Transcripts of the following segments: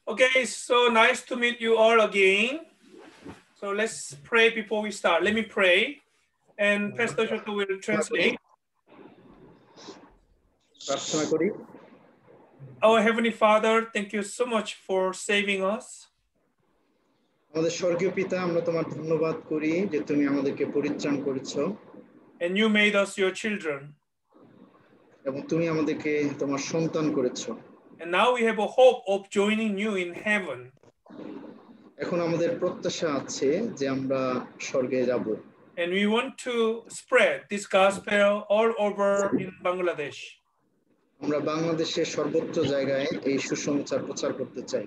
Okay, so nice to meet you all again. So let's pray before we start. Let me pray, and Pastor Shoto will translate. Our Heavenly Father, thank you so much for saving us. আমাদের স্বর্গীয় পিতা, আমরা তোমার ধন্যবাদ করি যে তুমি আমাদেরকে পরিত্রাণ করেছো। And you made us your children. এবং তুমি আমাদেরকে তোমার সন্তান করেছো। And now we have a hope of joining you in heaven. এখন আমাদের প্রত্যাশা আছে যে আমরা স্বর্গে যাব। And we want to spread this gospel all over in Bangladesh. আমরা বাংলাদেশের সর্বত্র জায়গায় এই সুসমাচার প্রচার করতে চাই।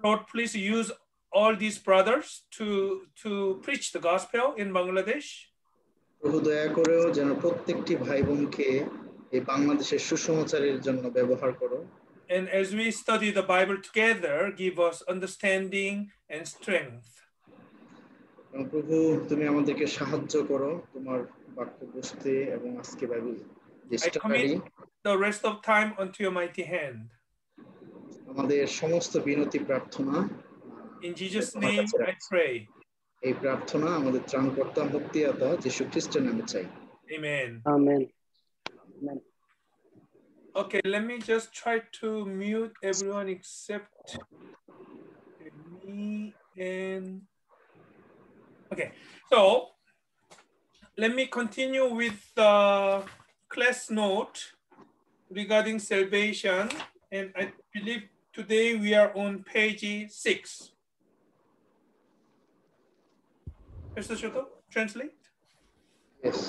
Lord, please use all these brothers to preach the gospel in Bangladesh. প্রভু দয়া করেও যেন প্রত্যেকটি ভাই বোনকে এই বাংলাদেশের সুসমাচারের জন্য ব্যবহার করো। And as we study the Bible together, give us understanding and strength. প্রভু তুমি আমাদেরকে সাহায্য করো তোমার বাক্য বুঝতে এবং আজকে Bible I commit the rest of time unto your mighty hand. আমাদের সমস্ত বিনতি প্রার্থনা In Jesus' name I pray. এই প্রার্থনা আমাদের ত্রাণকর্তা মুক্তিদাতা যীশু খ্রিস্টের নামে চাই। Amen. Amen. Okay, let me just try to mute everyone except me and okay. So let me continue with the class note regarding salvation, and I believe today we are on page 6. Mr. Shoto, translate. Yes.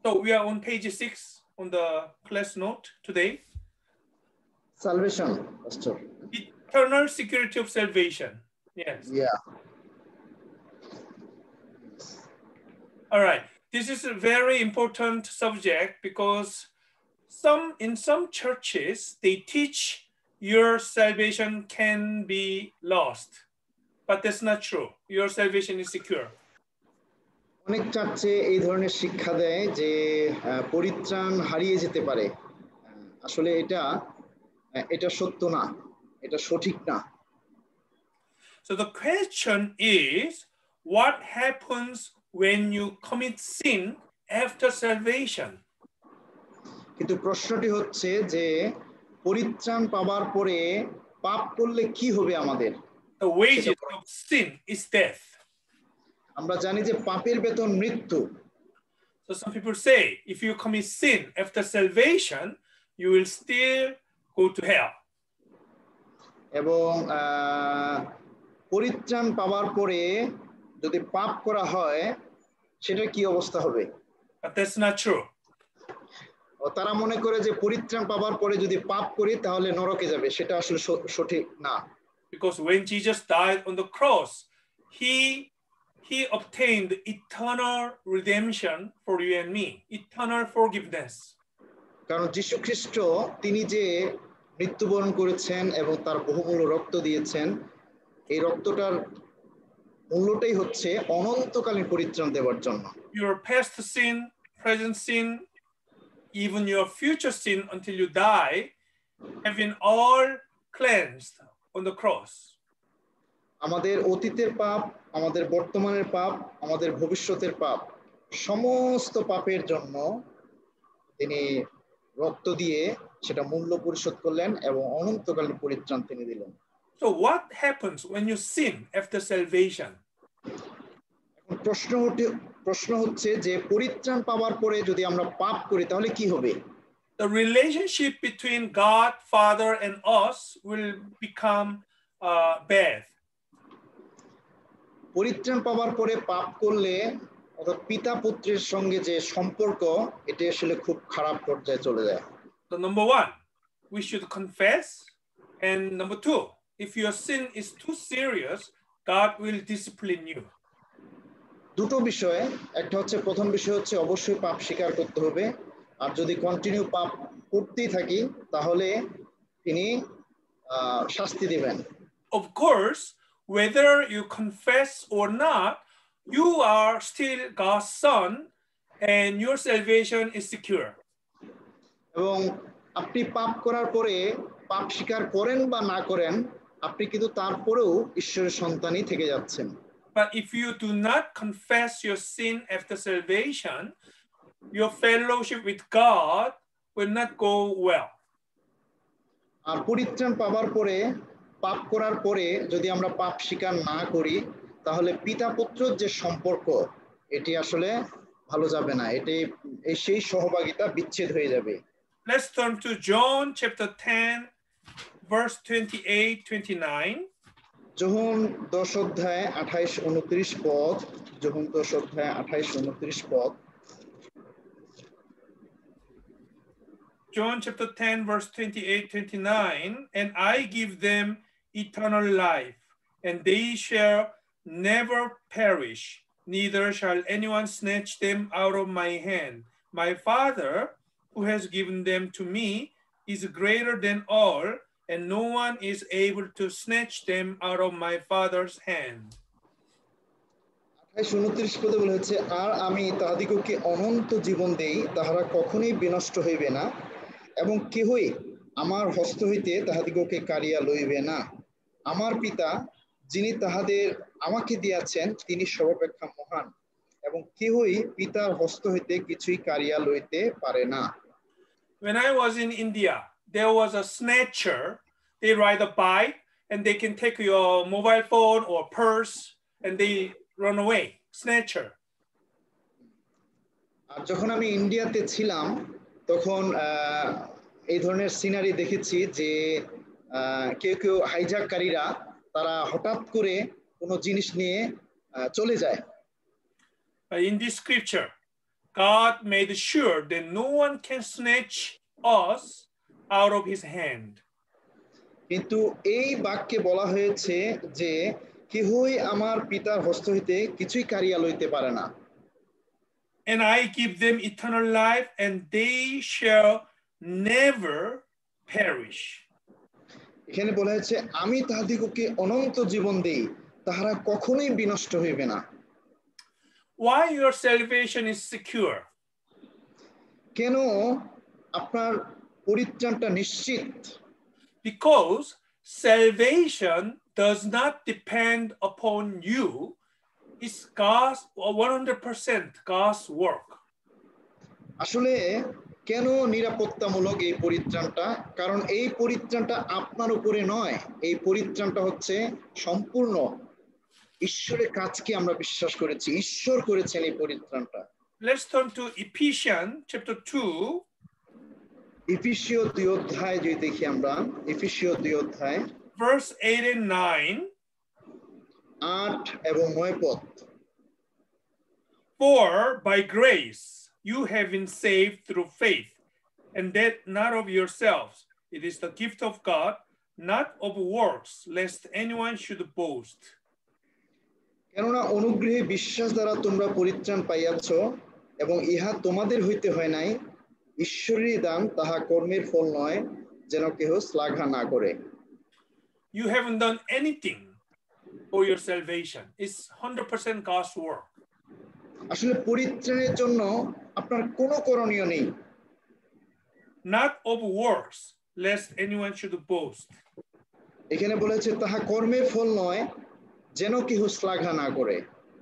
So we are on page 6 on the class note today. Salvation, Pastor. Eternal security of salvation. Yes. Yeah. All right. This is a very important subject because in some churches, they teach your salvation can be lost, but that's not true. Your salvation is secure. অনেক চার্চে এই ধরনের শিক্ষা দেয় যে পরিত্রাণ হারিয়ে যেতে পারে। আসলে এটা সত্য না, এটা সঠিক না। So the question is, what happens when you commit sin after salvation? কিন্তু প্রশ্নটি হচ্ছে যে পরিত্রাণ পাওয়ার পরে পাপ করলে কি হবে আমাদের? The wages of sin is death. আমরা জানি যে পাপের বেতন মৃত্যু। So some people say if you commit sin after salvation, you will still go to hell. এবং পরিত্রাণ পাওয়ার পরে যদি পাপ করা হয় সেটা কি অবস্থা হবে? But that's not true. তারা মনে করে যে পরিত্রাণ পাওয়ার পরে যদি পাপ করি তাহলে নরকে যাবে, সেটা আসলে সঠিক না। Because when Jesus died on the cross, he obtained eternal redemption for you and me, eternal forgiveness. কারণ যীশু খ্রিস্ট তিনি যে মৃত্যুবরণ করেছেন এবং তার বহুমূল্য রক্ত দিয়েছেন, এই রক্তটার মূল্যটাই হচ্ছে অনন্তকালীন পরিত্রাণ দেওয়ার জন্য। Your past sin, present sin, even your future sin until you die have been all cleansed on the cross. আমাদের অতীতের পাপ, আমাদের বর্তমানের পাপ, আমাদের ভবিষ্যতের পাপ, সমস্ত পাপের জন্য তিনি রক্ত দিয়ে সেটা মূল্য পরিশোধ করলেন এবং অনন্তকালীন পরিত্রাণ তিনি দিলেন। So what happens when you sin after salvation? এখন প্রশ্ন হচ্ছে যে পরিত্রাণ পাওয়ার পরে যদি আমরা পাপ করি তাহলে কি হবে? The relationship between God, Father, and us will become bad. পরিত্রাণ পাওয়ার পরে পাপ করলে অর্থাৎ পিতা পুত্রের সঙ্গে যে সম্পর্ক এটা আসলে খুব খারাপ পর্যায়ে চলে যায়। So number 1, we should confess, and number 2, if your sin is too serious, God will discipline you. দুটো বিষয়, একটা হচ্ছে প্রথম বিষয় হচ্ছে অবশ্যই পাপ স্বীকার করতে হবে, আর যদি কন্টিনিউ পাপ করতেই থাকি তাহলে তিনি শাস্তি দিবেন। Of course, whether you confess or not, you are still God's son and your salvation is secure. এবং আপনি পাপ করার পরে পাপ স্বীকার করেন বা না করেন আপনি কিন্তু তারপরেও ঈশ্বরের সন্তানই থেকে যাচ্ছেন। But if you do not confess your sin after salvation, your fellowship with God will not go well. আর পরিত্রাণ পাওয়ার পরে পাপ করার পরে যদি আমরা পাপ স্বীকার না করি তাহলে পিতা পুত্রর যে সম্পর্ক এটি আসলে ভালো যাবে না, এটি সেই সহভাগিতা বিচ্ছেদ হয়ে যাবে। Let's turn to John chapter 10 verse 28-29. যোহন 10 অধ্যায় 28-29 পদ, যোহন 10 অধ্যায় 28-29 পদ। John chapter 10 verse 28-29, and I give them eternal life, and they shall never perish, neither shall anyone snatch them out of my hand. My Father, who has given them to me, is greater than all, and no one is able to snatch them out of my Father's hand. 28-29 পদে বলা হচ্ছে, আর আমি তাহাদিগকে অনন্ত জীবন দেই, তাহারা কখনোই বিনষ্ট হইবে না, এবং কেহই আমার হস্ত হইতে তাহাদিগকে কাড়িয়া লইবে না। আমার পিতা যিনি তাহাদের আমাকে দিয়াছেন তিনি সর্বাপেক্ষা মহান, এবং কেহই পিতার হস্ত হইতে কিছুই কাড়িয়া লইতে পারে না। When I was in India, there was a snatcher. They ride a bike and they can take your mobile phone or purse and they run away. Snatcher. আর যখন আমি ইন্ডিয়াতে ছিলাম তখন এই ধরনের সিনারি দেখেছি যে কেউ কেউ হাইজ্যাককারীরা তারা হঠাৎ করে কোনো জিনিস নিয়ে চলে যায়। In this scripture, God made sure that no one can snatch us out of his hand. কিন্তু এই বাক্যে বলা হয়েছে যে কেহই আমার পিতার হস্ত হইতে কিছুই কাড়িয়া লইতে পারে না। And I give them eternal life, and they shall never perish. এখানে বলা হয়েছে আমি তাহাদিগকে অনন্ত জীবন দেই, তাহারা কখনোই বিনষ্ট হইবে না। Why your salvation is secure? কেন আপনার পরিত্রাণটা নিশ্চিত? Because salvation does not depend upon you. It's God's 100% God's work. আসলে কেন নিরাপত্তামূলক এই পরিত্রাণটা? কারণ এই পরিত্রাণটা আপনার উপরে নয়, এই পরিত্রাণটা হচ্ছে সম্পূর্ণ ঈশ্বরের কাজকে আমরা বিশ্বাস করেছি, ঈশ্বর করেছেন এই পরিত্রাণটা। Let's turn to Ephesians chapter 2. এফেসীয় 2 অধ্যায় যদি দেখি আমরা, এফেসীয় 2 অধ্যায় verse 8 and 9. 8 এবং 9 পদ। For by grace you have been saved through faith, and that not of yourselves. It is the gift of God, not of works, lest anyone should boast. কেননা অনুগ্রহে বিশ্বাস দ্বারা তোমরা পরিত্রাণ পাইয়াছ, এবং ইহা তোমাদের হইতে হয় নাই, ঈশ্বরেরই দান, তাহা কর্মের ফল নয়, যেন কেহ শ্লাঘা না করে। You haven't done anything for your salvation. It's 100% God's work. আসলে পরিত্রাণের জন্য আপনার কোনো করণীয় নেই। Not of works, lest anyone should boast. এখানে বলেছে তাহা কর্মের ফল নয়, যেন কেহ শ্লাঘা না করে।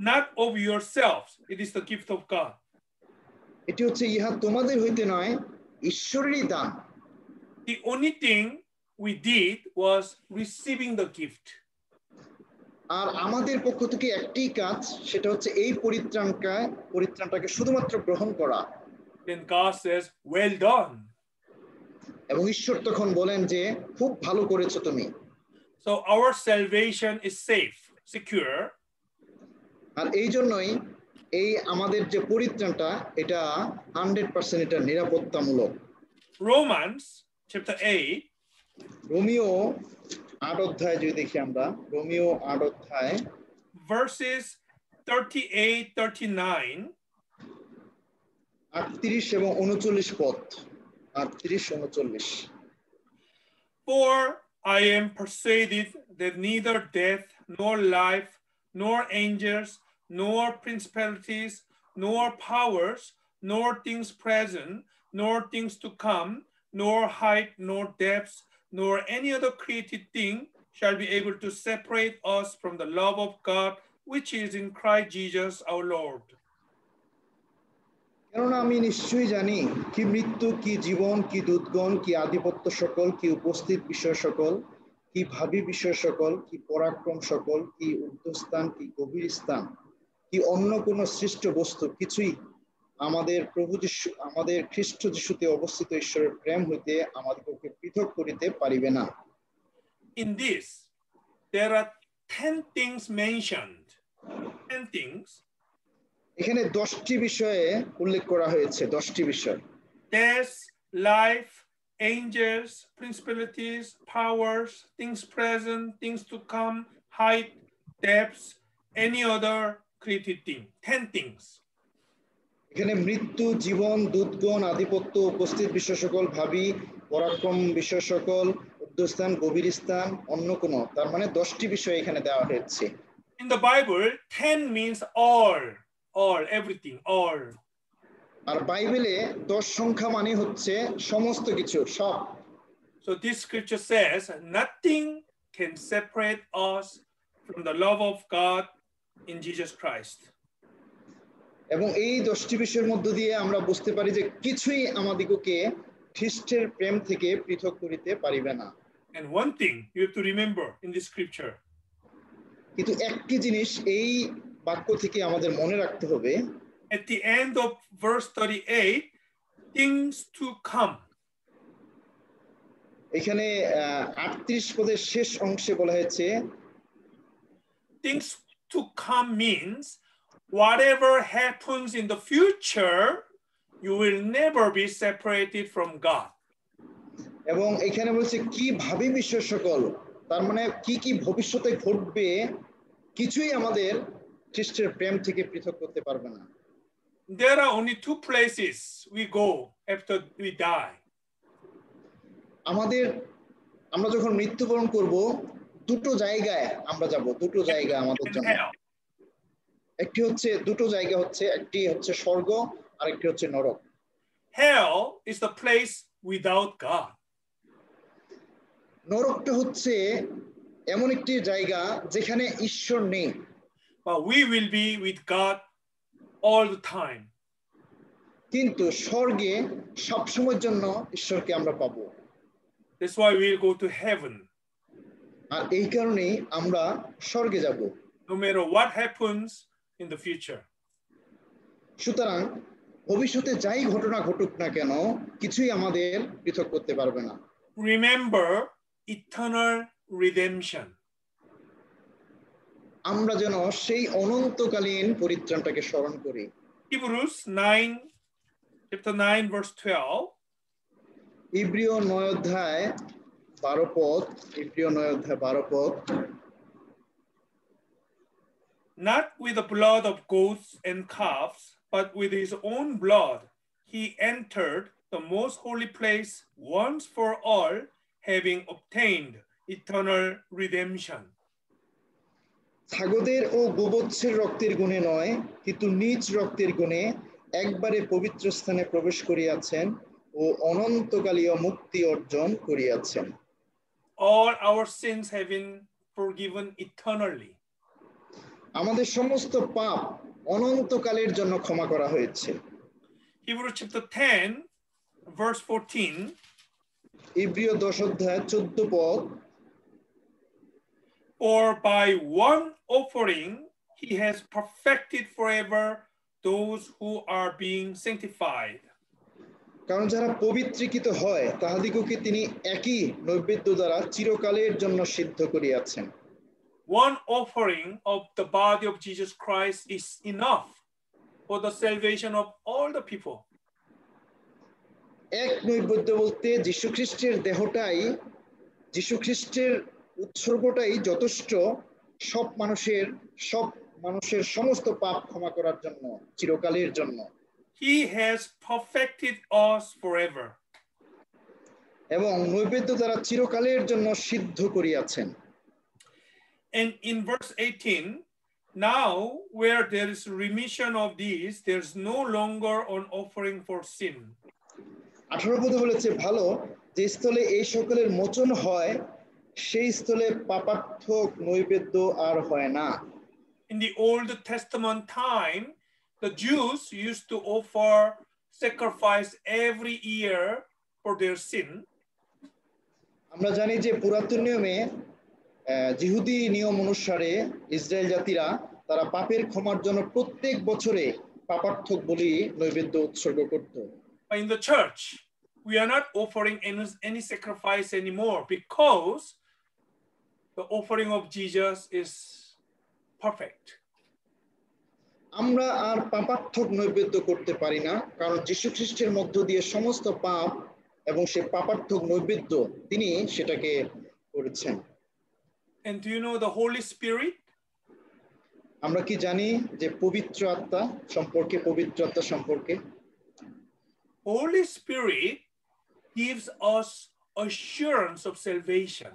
Not of yourselves, it is the gift of God. এটি হচ্ছে ইহা তোমাদের হইতে নয়, ঈশ্বরেরই দান। The only thing we did was receiving the gift. আর আমাদের পক্ষ থেকে একটি কাজ, সেটা হচ্ছে এই পরিত্রাণটাকে শুধুমাত্র গ্রহণ করা। Then God says, well done. এবং ঈশ্বর তখন বলেন যে খুব ভালো করেছো তুমি। So our salvation is safe, secure. আর এই জন্যই এই আমাদের যে পরিত্রাণটা এটা 100% এটা নিরাপত্তামূলক। Romans chapter 8. রোমিও 8 অধ্যায় যদি দেখি আমরা, রোমিও 8 অধ্যায় verses 38-39. 38 এবং 39 পদ, 38-39। For I am persuaded that neither death, nor life, nor angels, nor principalities, nor powers, nor things present, nor things to come, nor height, nor depth, nor any other created thing shall be able to separate us from the love of God, which is in Christ Jesus our Lord. কেননা আমি নিশ্চয়ই জানি কি মৃত্যু, কি জীবন, কি দূতগণ, কি আধিপত্য সকল, কি উপস্থিত বিষয় সকল, কি ভাবী বিষয় সকল, কি পরাক্রম সকল, কি ঊর্ধ্বস্থান, কি গভীর স্থান, কি অন্য কোন সৃষ্ট বস্তু কিছুই আমাদের প্রভু যিশু, আমাদের খ্রিস্ট যিশুতে অবস্থিত ঈশ্বরের প্রেম হইতে আমাদেরকে পৃথক করিতে পারিবে না। In this, there are 10 things mentioned. 10 things. এখানে 10টি বিষয়ে উল্লেখ করা হয়েছে, 10টি বিষয়। Death, life, angels, principalities, powers, things present, things to come, height, depths, any other created thing. 10 things. এখানে মৃত্যু, জীবন, দূতগণ, আধিপত্য, উপস্থিত বিষয় সকল, ভাবী, পরাক্রম বিষয় সকল, ঊর্ধ্বস্থান, গভীর স্থান, অন্য কোন, তার মানে 10টি বিষয় এখানে দেওয়া হয়েছে। In the Bible, 10 means all, everything, all. আর বাইবেলে 10 সংখ্যা মানে হচ্ছে সমস্ত কিছু, সব। So this scripture says nothing can separate us from the love of God in Jesus Christ. এবং এই 10টি বিষয়ের মধ্য দিয়ে আমরা বুঝতে পারি যে কিছুই আমাদিগকে খ্রিস্টের প্রেম থেকে পৃথক করিতে পারিবে না। And one thing you have to remember in this scripture. কিন্তু একটি জিনিস এই বাক্য থেকে আমাদের মনে রাখতে হবে, at the end of verse 38, things to come. এখানে 38 পদের শেষ অংশে বলা হয়েছে things to come means whatever happens in the future, you will never be separated from God. এবং এখানে বলছে কি ভাবী বিষয় সকল, তার মানে কি কি ভবিষ্যতে ঘটবে কিছুই আমাদের খ্রিস্টের প্রেম থেকে পৃথক করতে পারবে না। There are only two places we go after we die. আমরা যখন মৃত্যুবরণ করব দুটো জায়গায় আমরা যাব, দুটো জায়গা আমাদের জন্য। একটি হচ্ছে, দুটো জায়গা হচ্ছে, একটি হচ্ছে স্বর্গ আর একটি হচ্ছে নরক। Hell is the place without God. নরকটা হচ্ছে এমন একটি জায়গা যেখানে ঈশ্বর নেই। But we will be with God all the time. কিন্তু স্বর্গে সব সময়ের জন্য ঈশ্বরকে আমরা পাবো। That's why we'll go to heaven. আর এই কারণেই আমরা স্বর্গে যাব। No matter what happens in the future. সুতরাং ভবিষ্যতে যাই ঘটনা ঘটুক না কেন কিছুই আমাদের পৃথক করতে পারবে না। Remember eternal redemption. আমরা যেন সেই অনন্তকালীন পরিত্রাণটাকে স্মরণ করি। Hebrews 9, chapter 9, verse 12. ইব্রিয় 9 অধ্যায় 12 পদ, ইব্রিয় 9 অধ্যায় 12 পদ। Not with the blood of goats and calves, but with his own blood, he entered the most holy place once for all, having obtained eternal redemption. ছাগলের ও গোবৎসের রক্তের গুণে নয়, কিন্তু নিজ রক্তের গুণে একবারে পবিত্র স্থানে প্রবেশ করিয়াছেন ও অনন্তকালীয় মুক্তি অর্জন করিয়াছেন। All our sins have been forgiven eternally. আমাদের সমস্ত পাপ অনন্তকালের জন্য ক্ষমা করা হয়েছে। Hebrews chapter 10, verse 14. ইব্রিয় 10 অধ্যায় 14 পদ। For by one offering he has perfected forever those who are being sanctified. কারণ যারা পবিত্রীকৃত হয় তাহাদিগকে তিনি একই নৈবেদ্য দ্বারা চিরকালের জন্য সিদ্ধ করিয়াছেন। One offering of the body of Jesus Christ is enough for the salvation of all the people. এক নৈবেদ্য বলতে যীশুখ্রিস্টের দেহটাই, যীশুখ্রিস্টের উৎসর্গটাই যথেষ্ট সব মানুষের সমস্ত পাপ ক্ষমা করার জন্য, চিরকালের জন্য। He has perfected us forever. এবং নৈবেদ্য দ্বারা চিরকালের জন্য সিদ্ধ করিয়াছেন। And in verse 18, now where there is remission of these, there's no longer an offering for sin. 18 পদে বলেছে ভালো যে স্থলে এই সকলের মোচন হয় সেই স্থলে পাপার্থক নৈবেদ্য আর হয় না। In the Old Testament time, the Jews used to offer sacrifice every year for their sin. আমরা জানি যে পুরাতন নিয়মে জিহুদি নিয়ম অনুসারে ইসরায়েল জাতিরা তারা পাপের ক্ষমার জন্য প্রত্যেক বছরে পাপার্থক বলি নৈবেদ্য উৎসর্গ করত। In the church, we are not offering any sacrifice anymore because the offering of Jesus is perfect. আমরা আর পাপার্থক নৈবেদ্য করতে পারি না কারণ যীশু খ্রিস্টের মধ্য দিয়ে সমস্ত পাপ এবং সেই পাপার্থক নৈবেদ্য তিনি সেটাকে করেছেন। And do you know the Holy Spirit? আমরা কি জানি যে পবিত্র আত্মা সম্পর্কে Holy Spirit gives us assurance of salvation.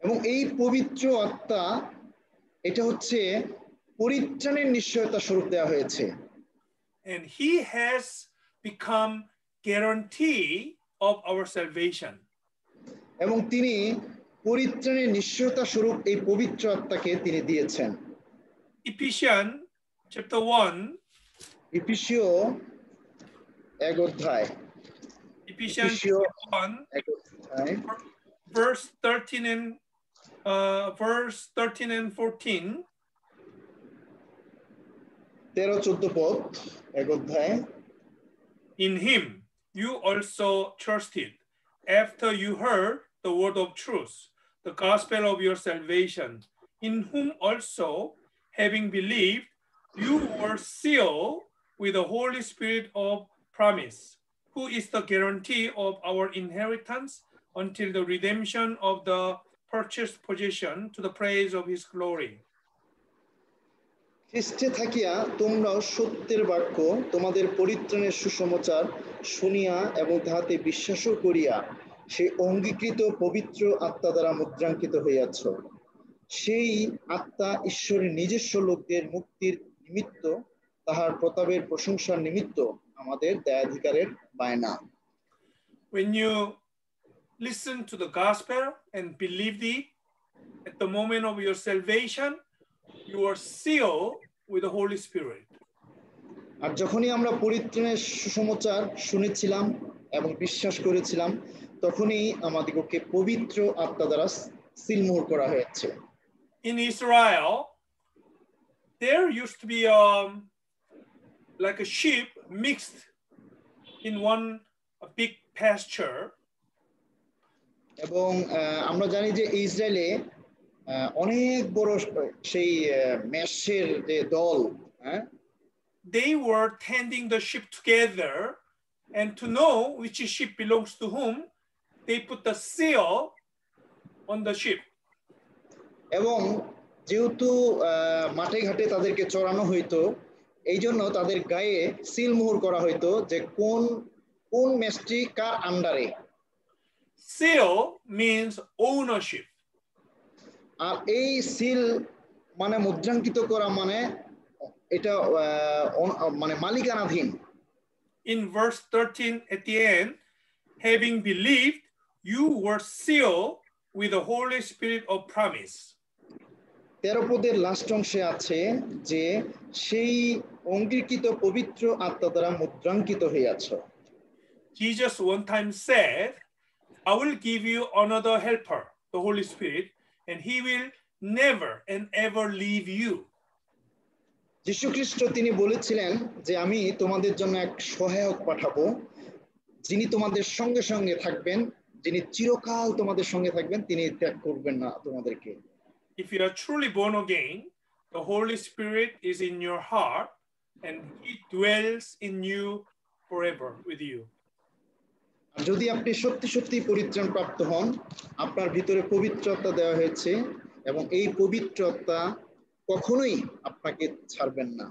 এবং এই পবিত্র আত্মা এটা হচ্ছে পরিত্রাণের নিশ্চয়তা স্বরূপ দেওয়া হয়েছে। And he has become guarantee of our salvation. এবং তিনি পরিত্রাণের নিশ্চয়তা স্বরূপ এই পবিত্র আত্মাকে তিনি দিয়েছেন। Ephesians chapter 1. এফেসীয় 1 অধ্যায়। Ephesians 1 verse 13 and 14. 13-14 পদ 1 অধ্যায়। In him you also trusted after you heard the word of truth, the gospel of your salvation, in whom also, having believed, you were sealed with the Holy Spirit of promise, who is the guarantee of our inheritance until the redemption of the purchased possession to the praise of his glory. খ্রিস্টে থাকিয়া তোমরাও সত্যের বাক্য তোমাদের পরিত্রাণের সুসমাচার শুনিয়া এবং তাহাতে বিশ্বাসও করিয়া সেই অঙ্গীকৃত পবিত্র আত্মা দ্বারা মুদ্রাঙ্কিত হইয়াছ। সেই আত্মা ঈশ্বরের নিজস্ব লোকদের মুক্তির নিমিত্ত তাহার প্রতাপের প্রশংসার নিমিত্ত আমাদের দয়াধিকারের বায়না। When you listen to the gospel and believed it at the moment of your salvation, you are sealed with the Holy Spirit. আর যখনই আমরা পরিত্রাণের সুসমাচার শুনেছিলাম এবং বিশ্বাস করেছিলাম তখনই আমাদেরকে পবিত্র আত্মা দ্বারা সিলমোহর করা হয়েছে। In Israel, there used to be like a sheep mixed in one big pasture. এবং আমরা জানি যে ইসরায়েলে অনেক বড় সেই মেষের যে দল, they were tending the sheep together, and to know which sheep belongs to whom, they put the seal on the sheep. এবং যেহেতু মাঠে ঘাটে তাদেরকে চড়ানো হইতো এই জন্য তাদের গায়ে সিলমোহর করা হইতো যে কোন কোন মেষটি কার আন্ডারে। Seal means ownership. আর এই সিল মানে মুদ্রাঙ্কিত করা মানে এটা মানে মালিকানাধীন। In verse 13 at the end, having believed, you were sealed with the Holy Spirit of promise. 13 পদের লাস্ট অংশে আছে যে সেই অঙ্গীকৃত পবিত্র আত্মা দ্বারা মুদ্রাঙ্কিত হইয়াছ। Jesus one time said, I will give you another helper, the Holy Spirit, and he will never and ever leave you. যীশু খ্রিস্ট তিনি বলেছিলেন যে আমি তোমাদের জন্য এক সহায়ক পাঠাবো যিনি তোমাদের সঙ্গে সঙ্গে থাকবেন, যিনি চিরকাল তোমাদের সঙ্গে থাকবেন, তিনি ত্যাগ করবেন না তোমাদেরকে। If you are truly born again, the Holy Spirit is in your heart and he dwells in you forever with you. যদি আপনি সত্যি সত্যি পরিত্রাণ প্রাপ্ত হন, আপনার ভিতরে পবিত্র আত্মা দেওয়া হয়েছে এবং এই পবিত্র আত্মা কখনোই আপনাকে ছাড়বেন না।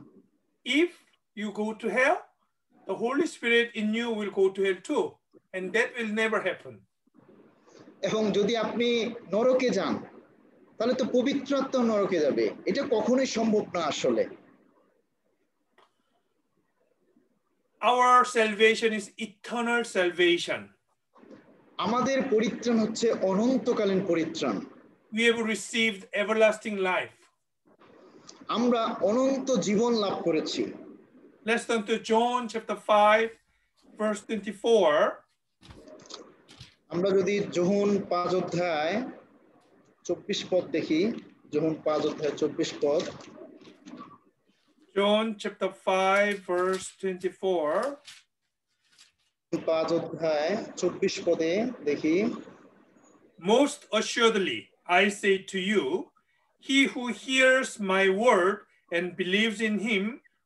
If you go to hell, the Holy Spirit in you will go to hell too, and that will never happen. এবং যদি আপনি নরকে যান তাহলে তো পবিত্র আত্মা নরকে যাবে, এটা কখনোই সম্ভব না আসলে। Our salvation is eternal salvation. আমাদের পরিত্রাণ হচ্ছে অনন্তকালীন পরিত্রাণ। We have received everlasting life. আমরা অনন্ত জীবন লাভ করেছি। Let's turn to John chapter 5 verse 24. আমরা যদি যোহন 5 অধ্যায় 24 পদ দেখি, যোহন 5 অধ্যায় 24 পদ। John chapter 5 verse 24. 5 অধ্যায় 24 পদে দেখি, Most assuredly I say to you, he who hears my word and believes in him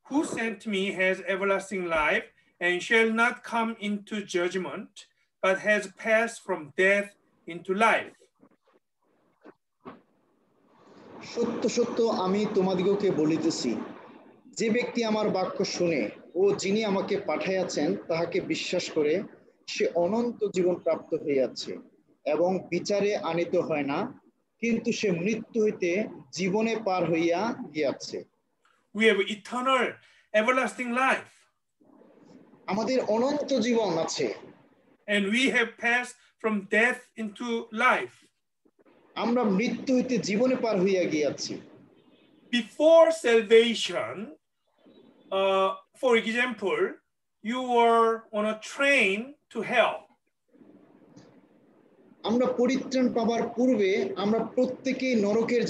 who sent me has everlasting life and shall not come into judgment, but has passed from death into life. সত্য সত্য আমি তোমাদিগকে বলিতেছি, যে ব্যক্তি আমার বাক্য শুনে ও যিনি আমাকে পাঠাইয়াছেন তাহাকে বিশ্বাস করে সে অনন্ত জীবন প্রাপ্ত হইয়াছে এবং বিচারে আনিত হয় না, কিন্তু সে মৃত্যু হইতে জীবনে পার হইয়া গিয়াছে। We have eternal, everlasting life. আমাদের অনন্ত জীবন আছে। And we have passed from death into life. আমরা মৃত্যু হইতে জীবনে পার হইয়া গিয়াছি। Before salvation, for example, you were on a train to hell. আমরা পরিত্রাণ পাবার পূর্বে আমরা প্রত্যেকেই নরকের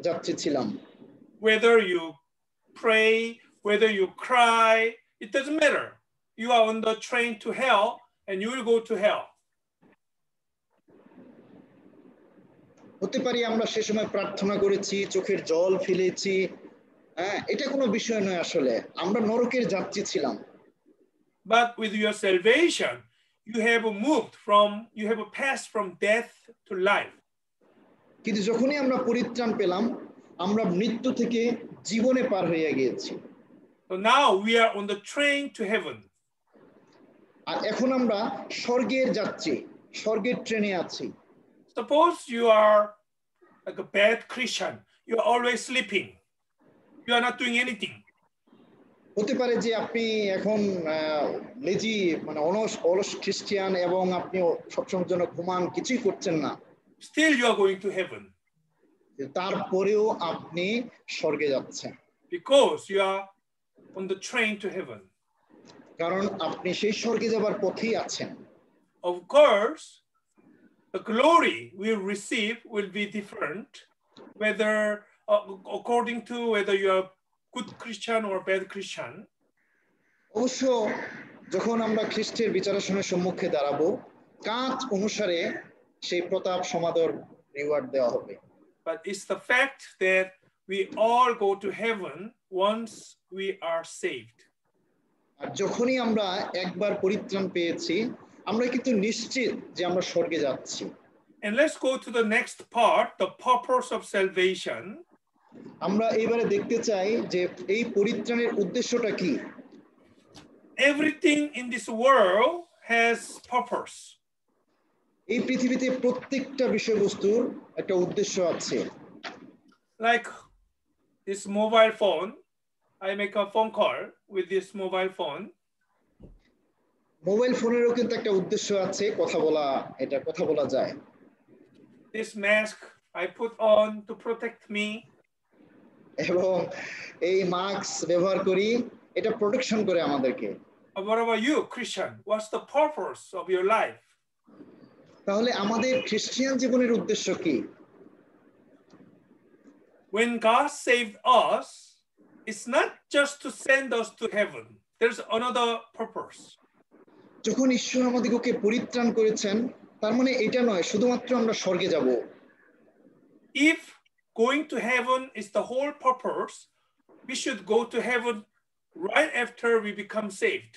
যাত্রী ছিলাম। Whether you pray, whether you cry, it doesn't matter. You are on the train to hell and you will go to hell. হতে পারি আমরা সে সময় প্রার্থনা করেছি, চোখের জল ফেলেছি, এটা কোনো বিষয় নয়, আসলে আমরা নরকের যাত্রী ছিলাম। But with your salvation, you have passed from death to life. কিন্তু যখনই আমরা পরিত্রাণ পেলাম, আমরা মৃত্যু থেকে জীবনে পার হয়ে গিয়েছি। So now we are on the train to heaven. আর এখন আমরা স্বর্গের যাত্রী, স্বর্গের ট্রেনে আছি। Suppose you are like a bad Christian. You are always sleeping. You are not doing anything. হতে পারে যে আপনি এখন লেজি, মানে অলস খ্রিস্টান এবং আপনি সবসময়ের জন্য ঘুমান, কিছুই করছেন না। Still you are going to heaven. তারপরেও আপনি স্বর্গে যাচ্ছেন। Because you are on the train to heaven. কারণ আপনি সেই স্বর্গে যাবার পথেই আছেন। Of course, the glory we receive will be different, whether according to whether you are good Christian or bad Christian. অবশ্য যখন আমরা খ্রিস্টের বিচারাসনের সম্মুখে দাঁড়াবো, কাজ অনুসারে সেই প্রতাপ সমাদর রিওয়ার্ড দেওয়া হবে। But it's the fact that we all go to heaven once we are saved. আর যখনই আমরা একবার পরিত্রাণ পেয়েছি, আমরা কিন্তু নিশ্চিত যে আমরা স্বর্গে যাচ্ছি। And let's go to the next part, the purpose of salvation. আমরা এবারে দেখতে চাই যে এই পরিত্রাণের উদ্দেশ্যটা কি। Everything in this world has purpose. এই পৃথিবীতে প্রত্যেকটা বিষয়বস্তুর একটা উদ্দেশ্য আছে। Like this mobile phone, I make a phone call with this mobile phone. Mobile ফোনেরও কিন্তু একটা উদ্দেশ্য আছে, কথা বলা যায়। This mask I put on to protect me. এবং এই মাস্ক ব্যবহার করি, এটা প্রোটেকশন করে আমাদেরকে। What about you, Christian? What's the purpose of your life? তাহলে আমাদের খ্রিস্টান জীবনের উদ্দেশ্য কি? When God saved us, it's not just to send us to heaven. There's another purpose. যখন ঈশ্বর আমাদেরকে পরিত্রাণ করেছেন, তার মানে এটা নয় শুধুমাত্র আমরা স্বর্গে যাব। If going to heaven is the whole purpose, we should go to heaven right after we become saved.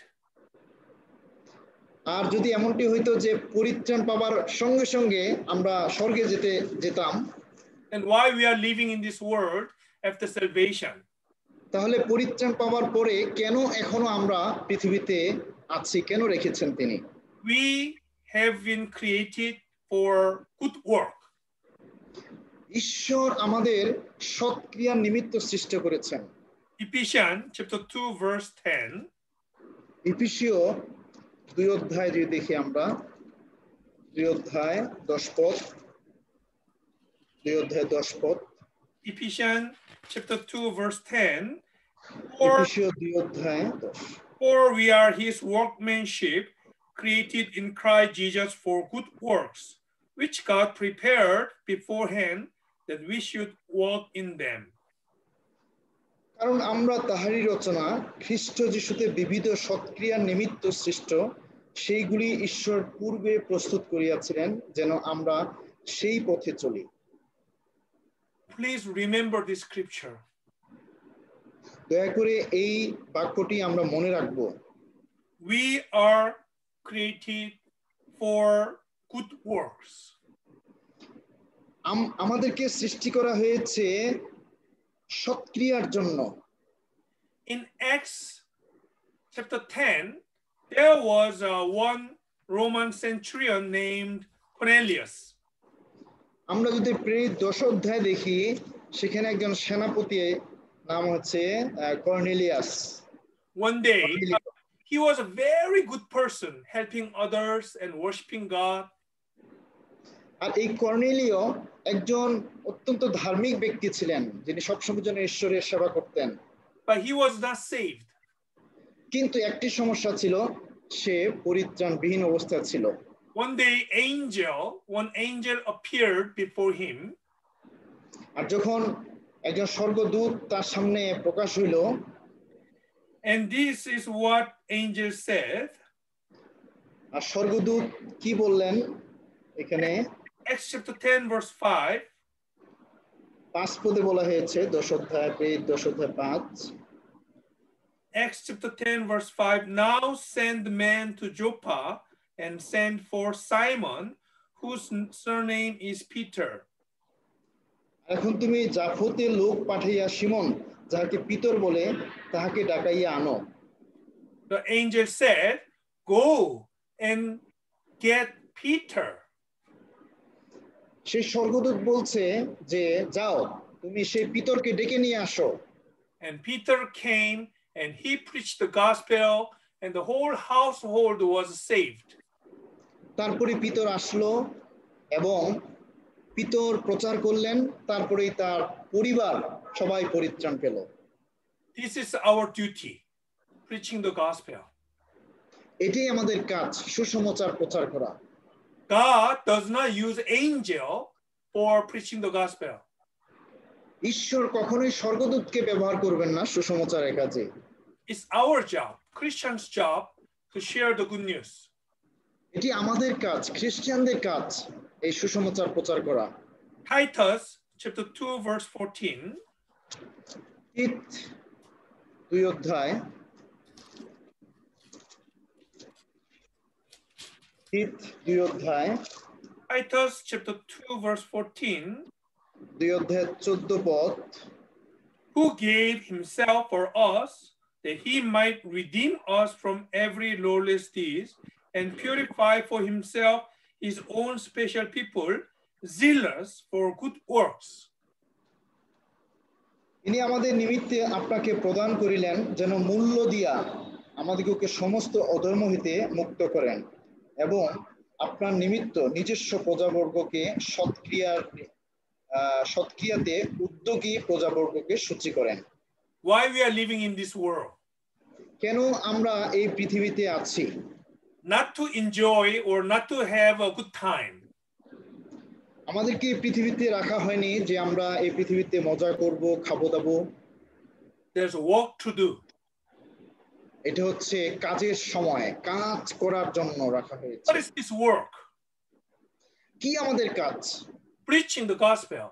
আর যদি এমনটি হইতো যে পরিত্রাণ পাবার সঙ্গে সঙ্গে আমরা স্বর্গে যেতাম, and why we are living in this world after salvation? তাহলে পরিত্রাণ পাওয়ার পরে কেন এখনো আমরা পৃথিবীতে আছি, কেন রেখেছেন তিনি? We have been created for good work. ঈশ্বর আমাদের সৎক্রিয়ার নিমিত্ত সৃষ্টি করেছেন। Ephesians chapter 2 verse 10. ইফিসীয় 2 অধ্যায় যদি দেখি আমরা 2 অধ্যায় 10 পদ 2 অধ্যায় 10 পদ Ephesians chapter 2 verse 10. For, ইফিসীয় 2 অধ্যায় 10 for we are his workmanship, created in Christ Jesus for good works, which God prepared beforehand that we should walk in them. কারণ আমরা তাহারই রচনা খ্রিস্ট যিশুতে বিবিধ সৎক্রিয়ার নিমিত্ত সৃষ্ট সেইগুলি ঈশ্বর পূর্বে প্রস্তুত করিয়াছিলেন যেন আমরা সেই পথে চলি Please remember this scripture. দয়া করে এই বাক্যটি আমরা মনে রাখব We are created for good works. আমাদেরকে সৃষ্টি করা হয়েছে সৎক্রিয়ার জন্য In Acts chapter 10, there was one Roman centurion named Cornelius. আমরা যদি প্রেরিত 10 অধ্যায় দেখি সেখানে একজন সেনাপতি নাম হচ্ছে Cornelius One day, he was a very good person, helping others and worshiping God. আর এই কর্নেলিয় একজন অত্যন্ত ধার্মিক ব্যক্তি ছিলেন যিনি সবসময় জন্য ঈশ্বরের সেবা করতেন But he was not saved. কিন্তু একটি সমস্যা ছিল সে পরিত্রাণবিহীন অবস্থায় ছিল One day, one angel appeared before him. আর যখন একজন স্বর্গদূত তার সামনে প্রকাশ হইল And this is what angel said. আর স্বর্গদূত কি বললেন এখানে Acts chapter 10 verse 5. 5 পদে বলা হয়েছে 10 অধ্যায় 5 Acts chapter 10 verse 5. Now send men to Joppa and send for Simon, whose surname is Peter. এখন তুমি জাফতে লোক পাঠাইয়া সিমন যাহাকে পিতর বলে তাহাকে ডাকাইয়া আনো The angel said, go and get Peter. সেই স্বর্গদূত বলছে যে যাও তুমি সেই পিতরকে ডেকে নিয়ে আসো And Peter came and he preached the gospel and the whole household was saved. তারপরে পিতর আসলো এবং পিতর প্রচার করলেন তারপরেই তার পরিবার সবাই পরিত্রাণ পেল This is our duty, preaching the gospel. এটাই আমাদের কাজ সুসমাচার প্রচার করা God does not use angel for preaching the gospel. ঈশ্বর কখনোই স্বর্গদূতকে ব্যবহার করবেন না সুসমাচারের কাজে It's our job, Christians' job, to share the good news. এটি আমাদের কাজ খ্রিস্টানদের কাজ এই সুসমাচার প্রচার করা Titus chapter 2 verse 14. তিত 2 অধ্যায় Titus chapter 2 verse 14. 2 অধ্যায় 14 পদ Who gave himself for us that he might redeem us from every lawless deed and purify for himself his own special people, zealous for good works. ইনি আমাদের নিমিত্তে আপনাকে প্রদান করিলেন যেন মূল্য দিয়া আমাদিগকে সমস্ত অধর্ম হইতে মুক্ত করেন এবং আপনার নিমিত্ত নিজস্ব প্রজাবর্গকে সৎক্রিয়াতে উদ্যোগী প্রজাবর্গকে সূচি করেন Why we are living in this world? কেন আমরা এই পৃথিবীতে আছি Not to enjoy or not to have a good time. আমাদেরকে এই পৃথিবীতে রাখা হয়নি যে আমরা এই পৃথিবীতে মজা করব খাবো দাবো There's work to do. এটা হচ্ছে কাজের সময় কাজ করার জন্য রাখা হয়েছে What is this work? কি আমাদের কাজ Preaching the gospel.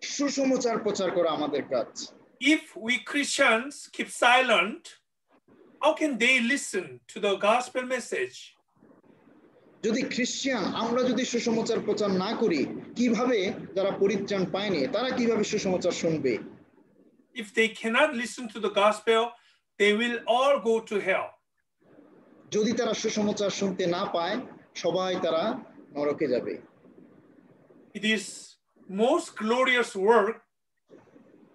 সুসমাচার প্রচার করা আমাদের কাজ If we Christians keep silent, how can they listen to the gospel message? যদি খ্রিস্টান আমরা যদি সুসমাচার প্রচার না করি কিভাবে যারা পরিত্রাণ পায়নি তারা কিভাবে সুসমাচার শুনবে If they cannot listen to the gospel, they will all go to hell. যদি তারা সুসমাচার শুনতে না পায় সবাই তারা নরকে যাবে It is most glorious work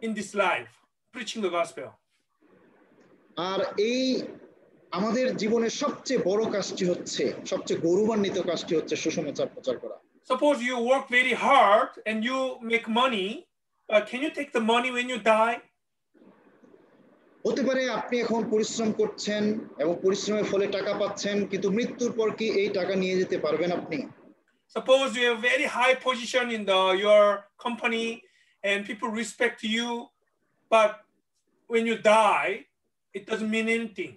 in this life, preaching the gospel. আর এই আমাদের জীবনের সবচেয়ে বড় কাজটি হচ্ছে, সবচেয়ে গৌরবান্বিত কাজটি হচ্ছে সুসমাচার প্রচার করা। Suppose you work very hard and you make money. Can you take the money when you die? হতে পারে আপনি এখন পরিশ্রম করছেন এবং পরিশ্রমের ফলে টাকা পাচ্ছেন, কিন্তু মৃত্যুর পর কি এই টাকা নিয়ে যেতে পারবেন আপনি? Suppose you have very high position in your company and people respect you, but when you die, it doesn't mean anything.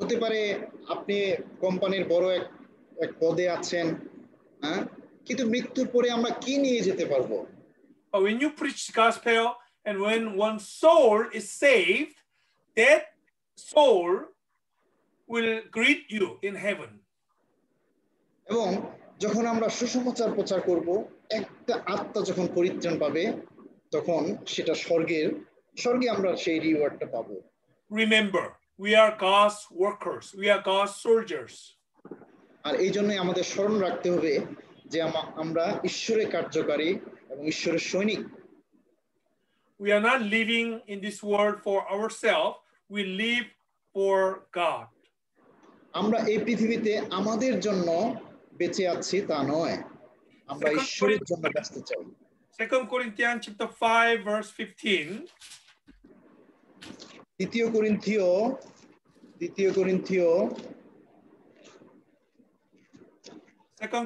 হতে পারে আপনি কোম্পানির বড় এক পদে আছেন, হ্যাঁ, কিন্তু মৃত্যুর পরে আমরা কি নিয়ে যেতে পারবো? But when you preach the gospel and when one soul is saved, that soul will greet you in heaven. এবং যখন আমরা সুসমাচার প্রচার করব, একটা আত্মা যখন পরিত্রাণ পাবে, তখন সেটা স্বর্গে আমরা সেই রিওয়ার্ডটা পাবো। Remember, we are God's workers. We are God's soldiers. আর এই জন্যই আমাদের স্মরণ রাখতে হবে যে আমরা ঈশ্বরের কার্যকারী এবং ঈশ্বরের সৈনিক। We are not living in this world for ourselves. We live for God. আমরা এই পৃথিবীতে আমাদের জন্য বেঁচে আছি তা নয়, আমরা ঈশ্বরের জন্য বাঁচতে চাই। 2 Corinthians chapter 5 verse 15. 2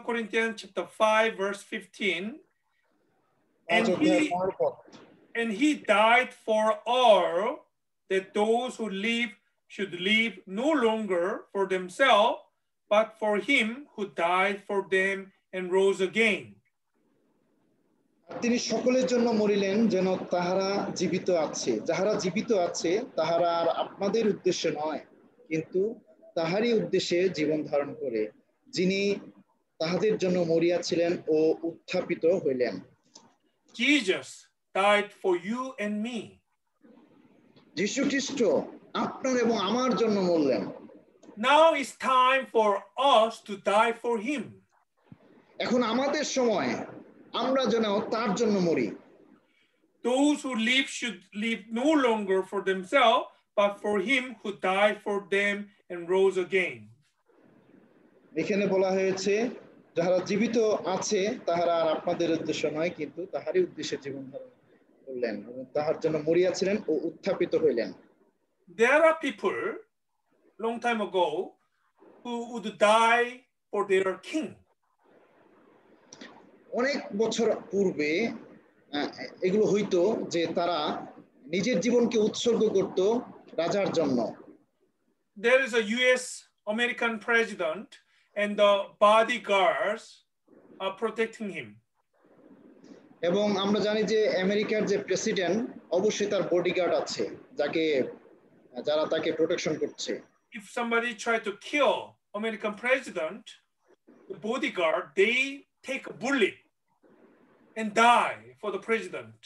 Corinthians chapter 5 verse 15. And he died for all, that those who live should live no longer for themselves, but for him who died for them and rose again. তিনি সকলের জন্য মরিলেন যেন তাহারা জীবিত আছে, যাহারা জীবিত আছে তাহারা আর আপনাদের উদ্দেশ্যে নয়, কিন্তু তাহারই উদ্দেশ্যে জীবন ধারণ করে, যিনি তাহাদের জন্য মরিয়াছিলেন ও উত্থাপিত হইলেন। Jesus died for you and me. যীশু খ্রিস্ট আপনার এবং আমার জন্য মরলেন। Now it's time for us to die for him. এখন আমাদের সময় আমরা যেন তার জন্য মরি। Those who live should live no longer for themselves, but for him who died for them and rose again. এখানে বলা হয়েছে যারা জীবিত আছে তাহারা আর আপনাদের উদ্দেশ্য নয়, কিন্তু তাহারই উদ্দেশ্যে জীবন ধারণ করলেন এবং তাহার জন্য মরিয়াছিলেন ও উত্থাপিত হইলেন। There are people long time ago who would die for their king. অনেক বছর পূর্বে এগুলো হইতো যে তারা নিজের জীবনকে উৎসর্গ করত রাজার জন্য। There is a US American president and the bodyguards are protecting him. এবং আমরা জানি যে আমেরিকার যে প্রেসিডেন্ট অবশ্যই তার বডিগার্ড আছে যারা তাকে প্রোটেকশন করছে। If somebody try to kill American president, the bodyguard they take a bullet and die for the president.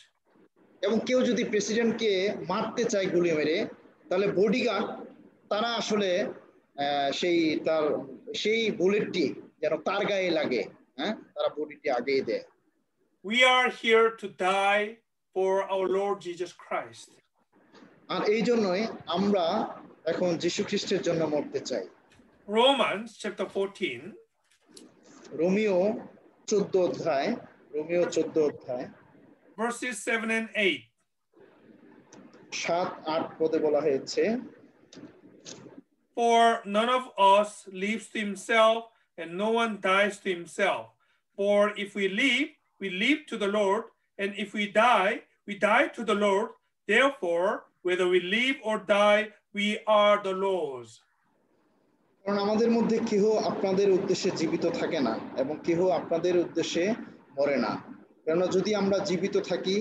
এবং কেউ যদি প্রেসিডেন্টকে মারতে চায় গুলি মেরে, তাহলে বডিগার্ড তারা আসলে সেই বুলেটটি যেন তার গায়ে লাগে, হ্যাঁ, তারা বডিটি আগেই দেয়। We are here to die for our Lord Jesus Christ. আর এই জন্যই আমরা এখন যীশু খ্রিস্টের জন্য মরতে চাই। Romans chapter 14. রোমিও 14 অধ্যায় verses 7 and 8. 7-8 পদে বলা হয়েছে, For none of us lives to himself, and no one dies to himself. For if we live to the Lord, and if we die to the Lord. Therefore, whether we live or die, we are the Lord's. কারণ আমাদের মধ্যে কেহ আপনাদের উদ্দেশ্যে জীবিত থাকে না এবং কেহ আপনাদের উদ্দেশ্যে মরে না। কেননা যদি আমরা জীবিত থাকি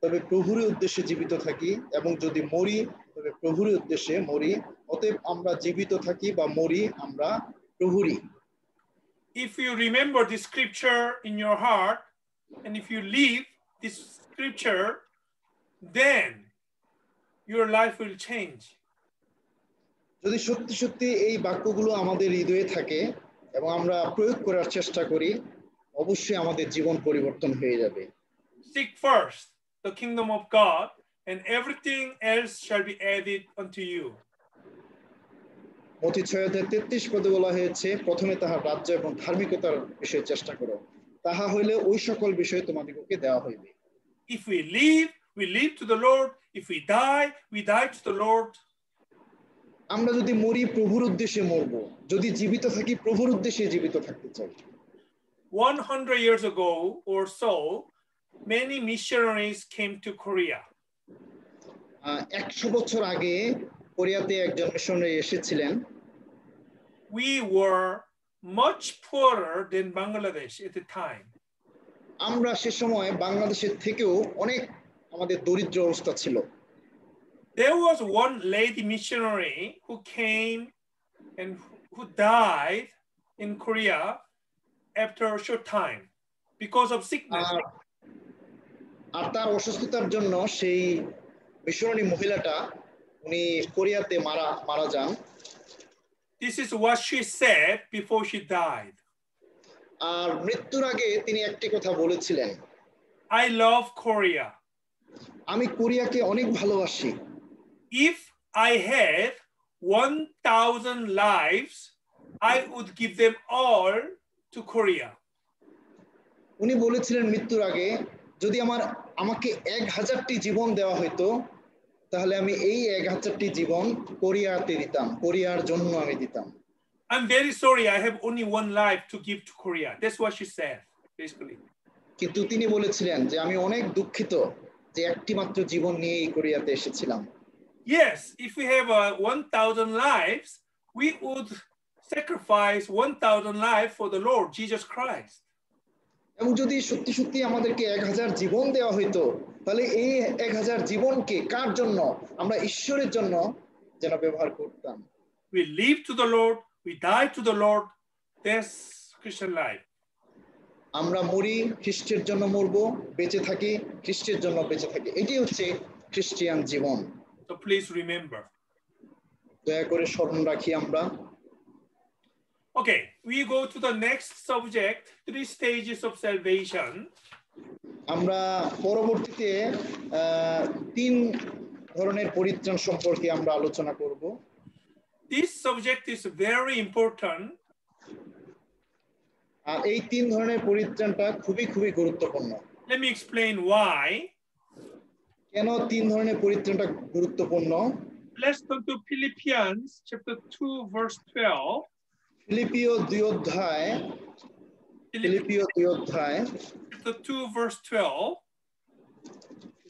তবে প্রভুর উদ্দেশ্যে জীবিত থাকি, এবং যদি মরি তবে প্রভুর উদ্দেশ্যে মরি। অতএব আমরা জীবিত থাকি বা মরি আমরা প্রভুরই। If you remember this scripture in your heart, and if you live this scripture, then your life will change. যদি সত্যি সত্যি এই বাক্যগুলো আমাদের হৃদয়ে থাকে এবং আমরা প্রয়োগ করার চেষ্টা করি, অবশ্যই আমাদের জীবন পরিবর্তন হয়ে যাবে। Seek first the kingdom of God, and everything else shall be added unto you. মথি 6:33 পদে বলা হয়েছে, প্রথমে তাহার রাজ্য এবং ধার্মিকতার বিষয়ে চেষ্টা করো, তাহা হইলে ওই সকল বিষয় তোমাদিগকে দেওয়া হইবে। If we live to the Lord. If we die to the Lord. আমরা যদি মরি প্রভুর উদ্দেশ্যে মরব, যদি জীবিত থাকি প্রভুর উদ্দেশ্যে জীবিত থাকতে চাই। 100 years ago or so, many missionaries came to Korea. 100 বছর আগে কোরিয়াতে একজন মিশনারি এসেছিলেন। We were much poorer than Bangladesh at the time. আমরা সে সময় বাংলাদেশের থেকেও অনেক আমাদের দরিদ্র অবস্থা ছিল। There was one lady missionary who came and who died in Korea after a short time because of sickness. আর তার অসুস্থতার জন্য সেই মিশনারি মহিলাটা উনি কোরিয়াতে মারা যান। This is what she said before she died. আর মৃত্যুর আগে তিনি একটি কথা বলেছিলেন, I love Korea. আমি কোরিয়াকে অনেক ভালোবাসি। If I had 1,000 lives, I would give them all to Korea. উনি বলেছিলেন মৃত্যুর আগে, যদি আমাকে 1000টি জীবন দেওয়া হতো, তাহলে আমি এই 1000টি জীবন কোরিয়াতে দিতাম, কোরিয়ার জন্য আমি দিতাম। I'm very sorry, I have only one life to give to Korea. That's what she said, basically. কিন্তু তিনি বলেছিলেন যে আমি অনেক দুঃখিত যে একটি মাত্র জীবন নিয়ে এই কোরিয়াতে এসেছিলাম। Yes, if we have 1,000 lives, we would sacrifice 1,000 lives for the Lord Jesus Christ. এবং যদি সত্যি সত্যি আমাদেরকে 1000 জীবন দেওয়া হতো, তাহলে এই 1000 জীবনকে কার জন্য? আমরা ঈশ্বরের জন্য যেন ব্যবহার করতাম। We live to the Lord, we die to the Lord. That's Christian life. আমরা মরি খ্রিস্টের জন্য মরব, বেঁচে থাকি খ্রিস্টের জন্য বেঁচে থাকি, এটাই হচ্ছে খ্রিস্টিয়ান জীবন। So please remember. দয়া করে স্মরণ রাখি আমরা। Okay, we go to the next subject, 3 stages of salvation. আমরা পরবর্তীতে 3 ধরনের পরিত্রাণ সম্পর্কে আমরা আলোচনা করব। This subject is very important. আর এই 3 ধরনের পরিত্রাণটা খুবই গুরুত্বপূর্ণ। Let me explain why. কেন 3 ধরনের পরিত্রাণটা গুরুত্বপূর্ণ? Let's turn to Philippians chapter 2 verse 12. ফিলিপিও 2 অধ্যায় chapter 2 verse 12.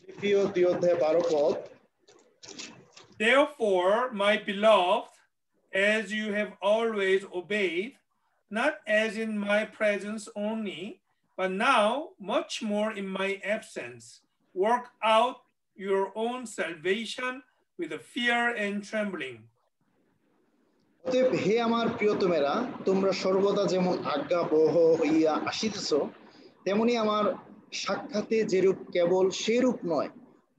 ফিলিপিও 2 অধ্যায় 12 পদ। Therefore, my beloved, as you have always obeyed, not as in my presence only, but now much more in my absence, work out your own salvation with fear and trembling. অতএব হে আমার প্রিয়তমেরা, তোমরা সর্বদা যেমন আজ্ঞাবহ হইয়া আসিতেছ, তেমনি আমার সাক্ষাতে যেরূপ কেবল সেরূপ নয়,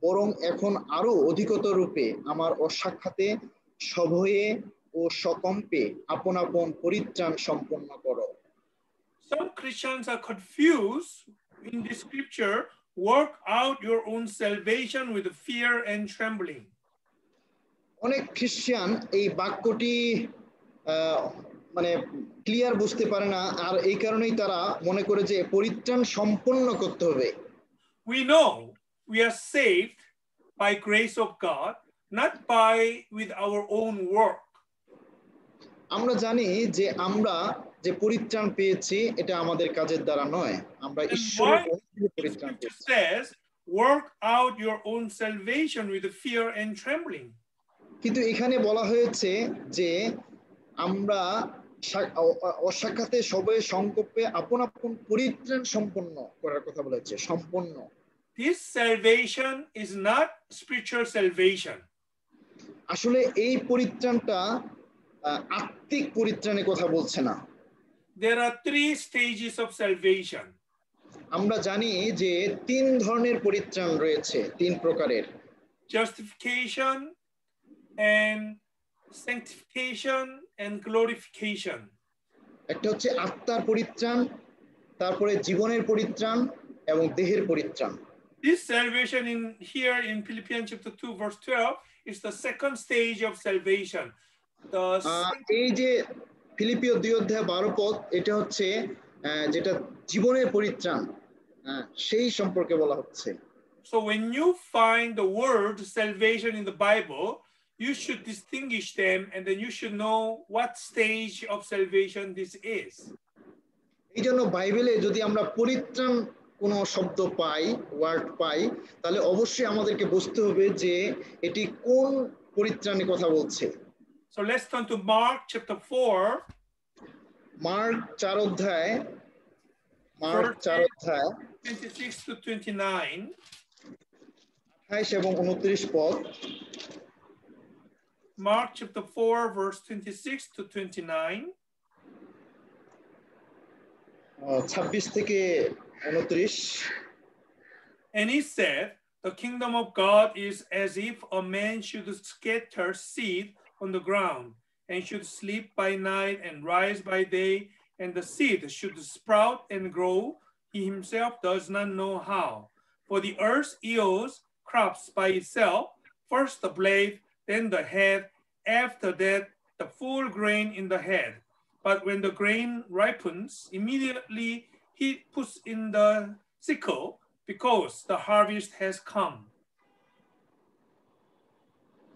বরং এখন আরো অধিকতর রূপে আমার অসাক্ষাতে সভয়ে ও সকম্পে আপন আপন পরিত্রাণ সম্পন্ন করো। Some Christians are confused in the scripture, work out your own salvation with fear and trembling. অনেক খ্রিস্টান এই বাক্যটি মানে ক্লিয়ার বুঝতে পারে না, আর এই কারণেই তারা মনে করে যে পরিত্রাণ সম্পন্ন করতে হবে। We know we are saved by grace of God, not by with our own work. আমরা জানি যে আমরা যে পরিত্রাণ পেয়েছি এটা আমাদের কাজের দ্বারা নয়, আমরা ঈশ্বরের পরিত্রাণ পেয়েছি। Says, work out your own salvation with fear and trembling. কিন্তু এখানে বলা হয়েছে যে আমরা অসাক্ষাতে সবয়ে সংকল্পে আপন আপন পরিত্রাণ সম্পন্ন করার কথা বলেছে, সম্পন্ন। This salvation is not spiritual salvation. আসলে এই পরিত্রাণটা আত্মিক পরিত্রাণের কথা বলছে না। There are 3 stages of salvation. আমরা জানি যে 3 ধরনের পরিত্রাণ রয়েছে, 3 প্রকারের। Justification and sanctification and glorification. একটা হচ্ছে আত্মার পরিত্রাণ, তারপরে জীবনের পরিত্রাণ এবং দেহের পরিত্রাণ। This salvation in Philippians chapter 2 verse 12 is the second stage of salvation. এই যে ফিলিপিও 2:12 পদ, এটা হচ্ছে যেটা জীবনের পরিত্রাণ, সেই সম্পর্কে বলা হচ্ছে। So when you find the word salvation in the Bible, you should distinguish them, and then you should know what stage of salvation this is. এই জন্য বাইবেলে যদি আমরা পরিত্রাণ কোন শব্দ পাই, ওয়ার্ড পাই, তাহলে অবশ্যই আমাদেরকে বুঝতে হবে যে এটি কোন পরিত্রাণের কথা বলছে। So let's turn to Mark chapter 4. Mark 4 অধ্যায়, মার্ক 4 অধ্যায় 26 to 29. 28 এবং 29 পদ। Mark chapter 4 verse 26 to 29. 26 থেকে 29। And he said, the kingdom of God is as if a man should scatter seed on the ground and should sleep by night and rise by day, and the seed should sprout and grow. He himself does not know how. For the earth yields crops by itself, first the blade, then the head, after that the full grain in the head. But when the grain ripens, immediately he puts in the sickle, because the harvest has come.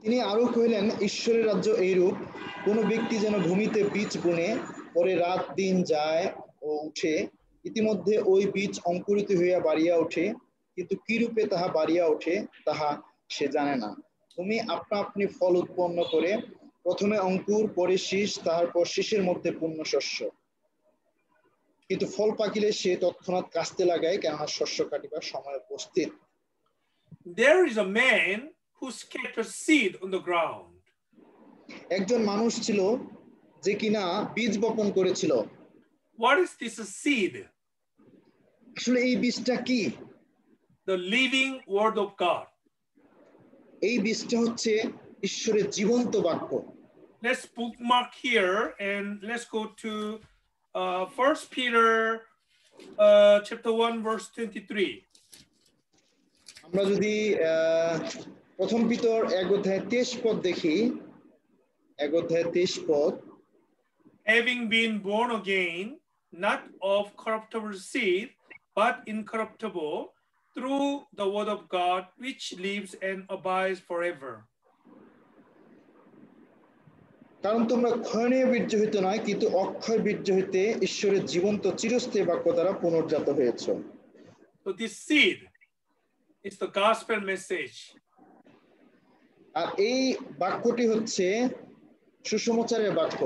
তিনি আরো কহিলেন, ঈশ্বরের রাজ্য এইরূপ, কোন ব্যক্তি যেন ভূমিতে বীজ বুনে, পরে রাত দিন যায় ও উঠে, ইতিমধ্যে ওই বীজ অঙ্কুরিত হইয়া বাড়িয়া ওঠে, কিন্তু কি রূপে তাহা বাড়িয়া ওঠে তাহা সে জানে না। ভূমি আপনা আপনি ফল উৎপন্ন করে, প্রথমে অঙ্কুর, পরে শীষ, তারপর শীষের মধ্যে পূর্ণ শস্য। কিন্তু ফল পাকিলে সে তৎক্ষণাৎ কাস্তে লাগায়, কেননা শস্য কাটিবার সময় উপস্থিত। There is a man who scattered seed on the ground. একজন মানুষ ছিল যে কিনা বীজ বপন করেছিল। What is this seed? আসলে এই বীজটা কি? The living word of God. এই বীজটা হচ্ছে ঈশ্বরের জীবন্ত বাক্য। Let's bookmark here and let's go to 1 Peter chapter 1 verse 23. আমরা যদি প্রথম পিতর 1 অধ্যায় 23 পদ দেখি, 1 অধ্যায় 23 পদ। Having been born again, not of corruptible seed, but incorruptible, through the word of God, which lives and abides forever. কারণ তোমরা ক্ষয়নীয় বীর্য হইতে নয়, কিন্তু অক্ষয় বীর্য হইতে ঈশ্বরের জীবন্ত চিরস্থায়ী বাক্য দ্বারা পুনর্জাত হয়েছ। So this seed is the gospel message. আর এই বাক্যটি হচ্ছে সুসমাচারের বাক্য।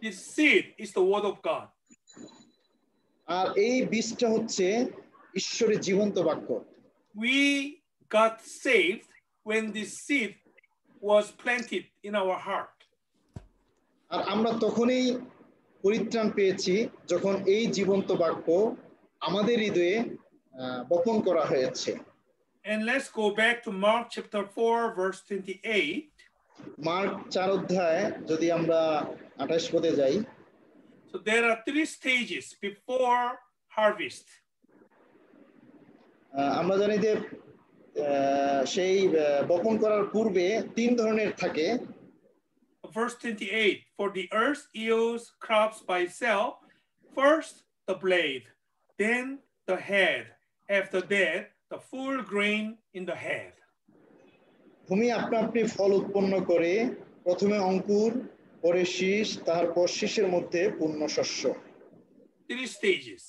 This seed is the word of God. আর এই বীজটা হচ্ছে ঈশ্বরের জীবন্ত বাক্য। We got saved when this seed was planted in our heart. আর আমরা তখনই পরিত্রাণ পেয়েছি যখন এই জীবন্ত বাক্য আমাদের হৃদয়ে বপন করা হয়েছে। And let's go back to Mark chapter 4 verse 28. Mark 4 অধ্যায় যদি আমরা 28 পদে যাই। So there are 3 stages before harvest. আমরা জানি যে সেই বপন করার পূর্বে 3 ধরনের থাকে। Verse 28, for the earth yields crops by itself, first the blade, then the head, after that the full grain in the head. ভূমি আপনা আপনি ফল উৎপন্ন করে, প্রথমে অঙ্কুর, পরে শীষ, তারপর শীষের মধ্যে পূর্ণ শস্য। 3 stages.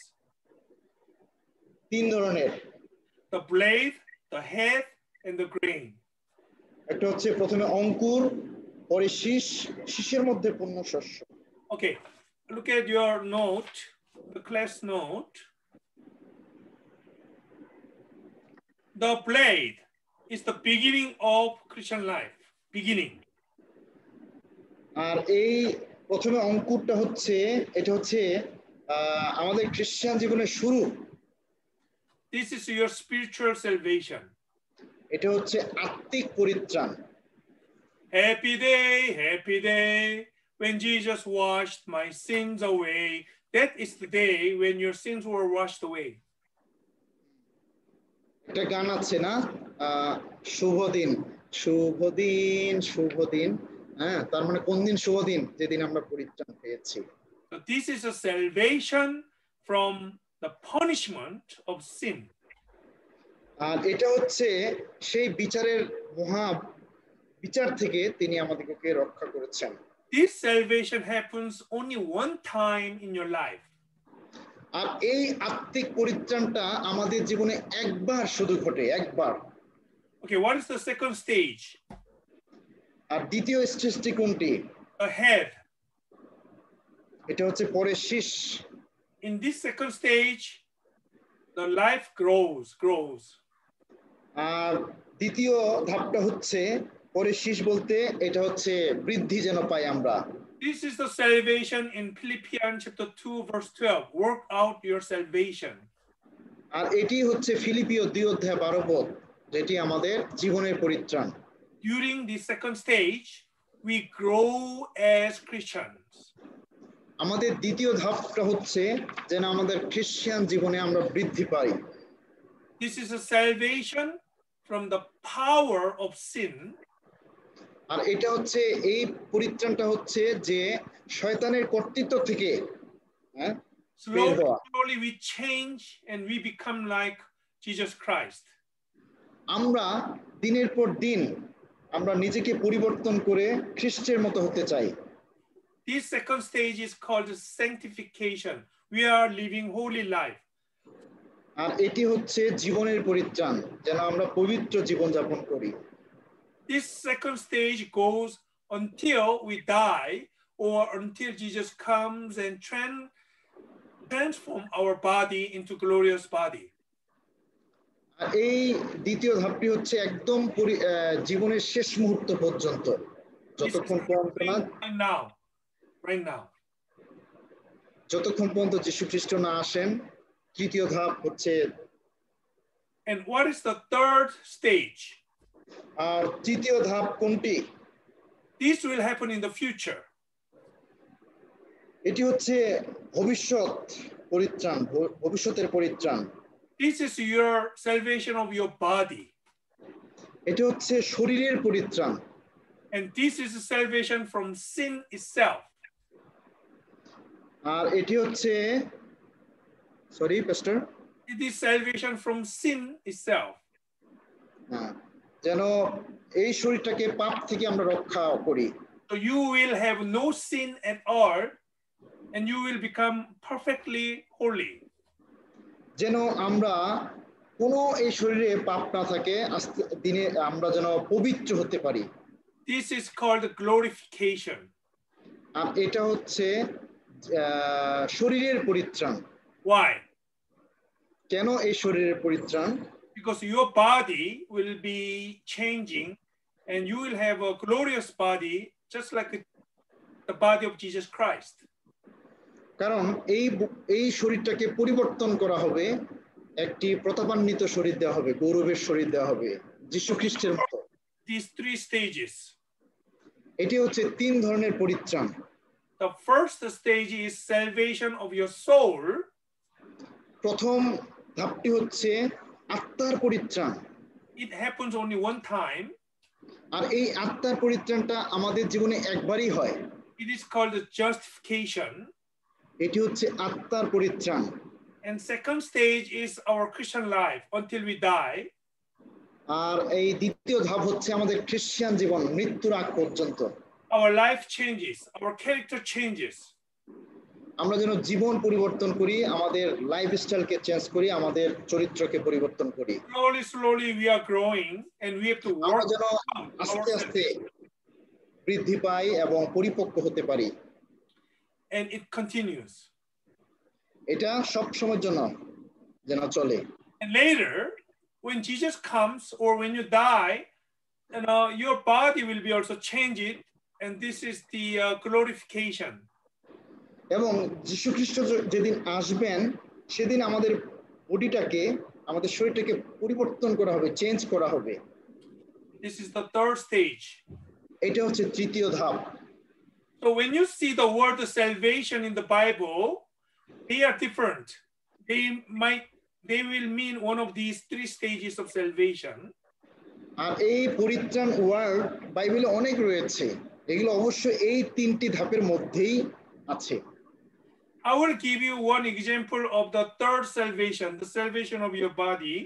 3 ধরনের। The blade, the head, and the grain. একটা হচ্ছে প্রথমে অঙ্কুর, পরে শীষ, শীষের মধ্যে পূর্ণ শস্য। Okay, look at your note, the class note. The blade is the beginning of Christian life. Beginning. আর এই প্রথমে অঙ্কুরটা হচ্ছে, এটা হচ্ছে আমাদের খ্রিস্টান জীবনের শুরু। This is your spiritual salvation. এটা হচ্ছে আত্মিক পরিত্রাণ। Happy day, when Jesus washed my sins away. That is the day when your sins were washed away. একটা গান আছে না, শুভ দিন, শুভ দিন, শুভ দিন, হ্যাঁ, তার মানে কোন দিন শুভ দিন? যেদিন আমরা পরিত্রাণ পেয়েছি। So this is a salvation from the punishment of sin. আর এটা হচ্ছে সেই বিচারের মহা বিচার থেকে তিনি আমাদেরকে রক্ষা করেছেন। This salvation happens only one time in your life. আর এই আত্মিক পরিত্রাণটা আমাদের জীবনে একবার শুধু ঘটে, একবার। Okay, what is the second stage? আর দ্বিতীয় স্টেজটি কোনটি? The head. এটা হচ্ছে পরের শীষ। In this second stage, the life grows. আর দ্বিতীয় ধাপটা হচ্ছে পরের শীষ বলতে এটা হচ্ছে বৃদ্ধি যেন পাই আমরা। This is the salvation in Philippians chapter 2 verse 12. Work out your salvation. আর এটি হচ্ছে ফিলিপিও 2:12 পদ, যেটি আমাদের জীবনের পরিত্রাণ। During the second stage, we grow as Christians. আমাদের দ্বিতীয় ধাপটা হচ্ছে যেন আমাদের খ্রিস্টান জীবনে আমরা বৃদ্ধি পাই। This is a salvation from the power of sin. আর এটা হচ্ছে এই পরিত্রাণটা হচ্ছে যে শয়তানের কর্তৃত্ব থেকে Slowly we change and we become like Jesus Christ. আমরা দিনের পর দিন আমরা নিজেকে পরিবর্তন করে খ্রিস্টের মতো হতে চাই। This second stage is called sanctification. We are living holy life. আর এটি হচ্ছে জীবনের পরিত্রাণ, যেন আমরা পবিত্র জীবন যাপন করি। This second stage goes until we die or until Jesus comes and transform our body into glorious body. আর এই দ্বিতীয় ধাপটি হচ্ছে একদম জীবনের শেষ মুহূর্ত পর্যন্ত, যতক্ষণ পর্যন্ত না right now যতক্ষণ পর্যন্ত যীশু খ্রিস্ট না আসেন। তৃতীয় ধাপ হচ্ছে। And what is the third stage? আর তৃতীয় ধাপ কোনটি? This will happen in the future. এটি হচ্ছে ভবিষ্যৎ পরিত্রাণ, ভবিষ্যতের পরিত্রাণ। This is your salvation of your body. এটি হচ্ছে শরীরের পরিত্রাণ। And this is a salvation from sin itself. আর এটি হচ্ছে pastor, it is salvation from sin itself. যেন এই শরীরটাকে পাপ থেকে আমরা রক্ষা করি। So you will have no sin at all and you will become perfectly holy. যেন আমরা কোনো এই শরীরে পাপ না থাকে, দিনে আমরা যেন পবিত্র হতে পারি। This is called glorification. আর এটা হচ্ছে শরীরের পরিত্রাণ। Why? কেন এই শরীরের পরিত্রাণ? Because your body will be changing and you will have a glorious body just like the body of Jesus Christ. কারণ এই শরীরটাকে পরিবর্তন করা হবে, একটি প্রতাপান্বিত শরীর দেওয়া হবে, গৌরবের শরীর দেওয়া হবে যীশু খ্রিস্টের মতো। These three stages. এটি হচ্ছে তিন ধরনের পরিত্রাণ। The first stage is salvation of your soul. প্রথম ধাপটি হচ্ছে আত্মার পরিত্রাণ। It happens only one time. আর এই আত্মার পরিত্রাণটা আমাদের জীবনে একবারই হয়। It is called the justification. এটি হচ্ছে আত্মার পরিত্রাণ। And second stage is our Christian life until we die. আর এই দ্বিতীয় ধাপ হচ্ছে আমাদের খ্রিস্টান জীবন মৃত্যুর আগ পর্যন্ত। Our life changes, our character changes. আমরা যেন জীবন পরিবর্তন করি, আমাদের লাইফস্টাইলকে চেঞ্জ করি, আমাদের চরিত্রকে পরিবর্তন করি। Slowly we are growing and we have to work. আমরা যেন আস্তে আস্তে বৃদ্ধি পাই এবং পরিপক্ক হতে পারি। And it continues. এটা সব সময়ের জন্য যেন চলে। And later, when Jesus comes or when you die, your body will be also changed, and this is the glorification. এবং যীশু খ্রিস্ট যেদিন আসবেন সেদিন আমাদের বডিটাকে, আমাদের শরীরটাকে পরিবর্তন করা হবে, চেঞ্জ করা হবে। This is the third stage. এটা হচ্ছে তৃতীয় ধাপ। So when you see the word salvation in the Bible, they are different. They will mean one of these three stages of salvation. আর এই পরিত্রাণ ওয়ার্ড বাইবেলে অনেক রয়েছে, এগুলো অবশ্যই এই তিনটি ধাপের মধ্যেই আছে। I will give you one example of the third salvation, the salvation of your body.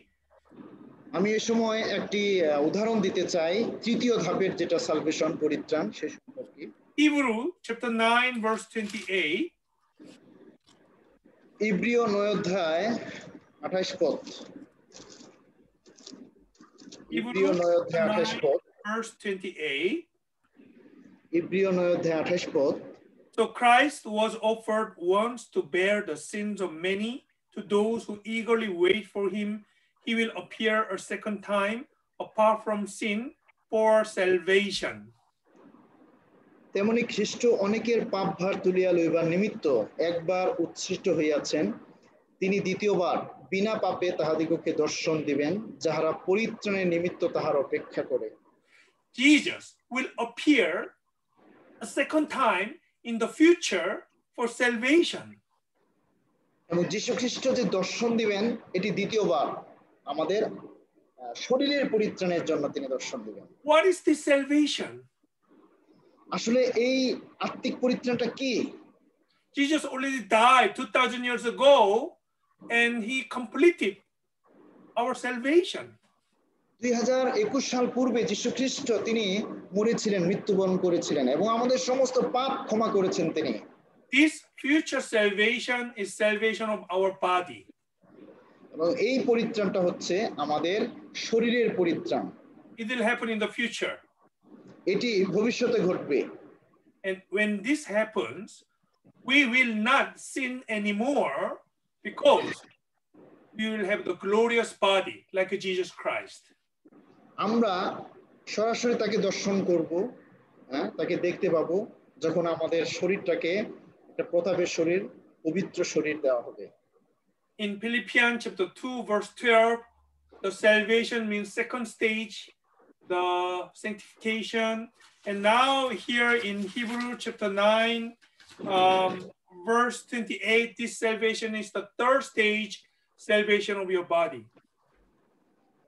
আমি এই সময় একটি উদাহরণ দিতে চাই তৃতীয় ধাপের যেটা সালভেশন পরিত্রাণ সে সম্পর্কে। Hebrew chapter 9 verse 28. ইব্রিয় 9 অধ্যায় 28 পদ। ইব্রিয় 9 অধ্যায় 28 পদ। Verse 28. ইব্রিয় 9 অধ্যায় 28 পদ। So Christ was offered once to bear the sins of many. To those who eagerly wait for him, he will appear a second time apart from sin for salvation. তেমনি খ্রিস্ট অনেকের পাপ ভার তুলিয়া লইবার নিমিত্ত একবার উচ্ছিষ্ট হইয়াছেন, তিনি দ্বিতীয়বার বিনা পাপে তাহাদিগকে দর্শন দিবেন যাহারা পরিত্রাণের নিমিত্ত তাহার অপেক্ষা করে। Jesus will appear a second time in the future for salvation. এবং যীশু খ্রিস্ট যে দর্শন দিবেন এটি দ্বিতীয়বার আমাদের শরীরের পরিত্রাণের জন্য তিনি দর্শন দিবেন। What is this salvation? আসলে এই আত্মিক পরিত্রাণটা কি? Jesus already died 2000 years ago and he completed our salvation. 2021 সাল পূর্বে যীশু খ্রিস্ট তিনি মরেছিলেন, মৃত্যুবরণ করেছিলেন এবং আমাদের সমস্ত পাপ ক্ষমা করেছেন তিনি। This future salvation is salvation of our body. এবং এই পরিত্রাণটা হচ্ছে আমাদের শরীরের পরিত্রাণ। It will happen in the future. এটি ভবিষ্যতে ঘটবে। And when this happens, we will not sin anymore because we will have the glorious body like Jesus Christ. আমরা সরাসরি তাকে দর্শন করব, তাকে দেখতে পাবো যখন আমাদের শরীরটাকে একটা প্রতাপের শরীর, পবিত্র শরীর দেওয়া হবে। In Philippians chapter 2 verse 12, the salvation means second stage, the sanctification. And now here in Hebrew chapter 9 verse 28, this salvation is the third stage, salvation of your body.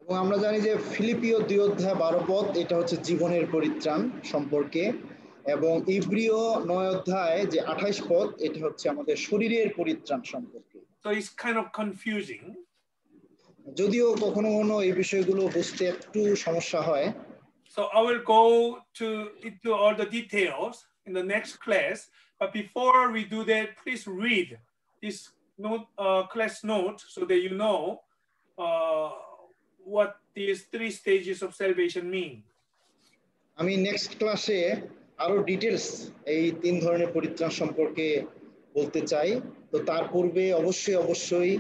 এবং আমরা জানি যে ফিলিপিও 2 অধ্যায় 12 পদ এটা হচ্ছে জীবনের পরিত্রাণ সম্পর্কে, এবং ইব্রিয় 9 অধ্যায় যে 28 পদ এটা হচ্ছে আমাদের শরীরের পরিত্রাণ সম্পর্কে। So it's kind of confusing. যদিও কখনো কখনো এই বিষয়গুলো বুঝতে একটু সমস্যা হয়। So I will go into all the details in the next class. But before we do that, please read this note, class note, so that you know what these three stages of salvation mean. আমি next ক্লাসে আরো details এই তিন ধরনের পরিত্রাণ সম্পর্কে বলতে চাই। তো তার পূর্বে অবশ্যই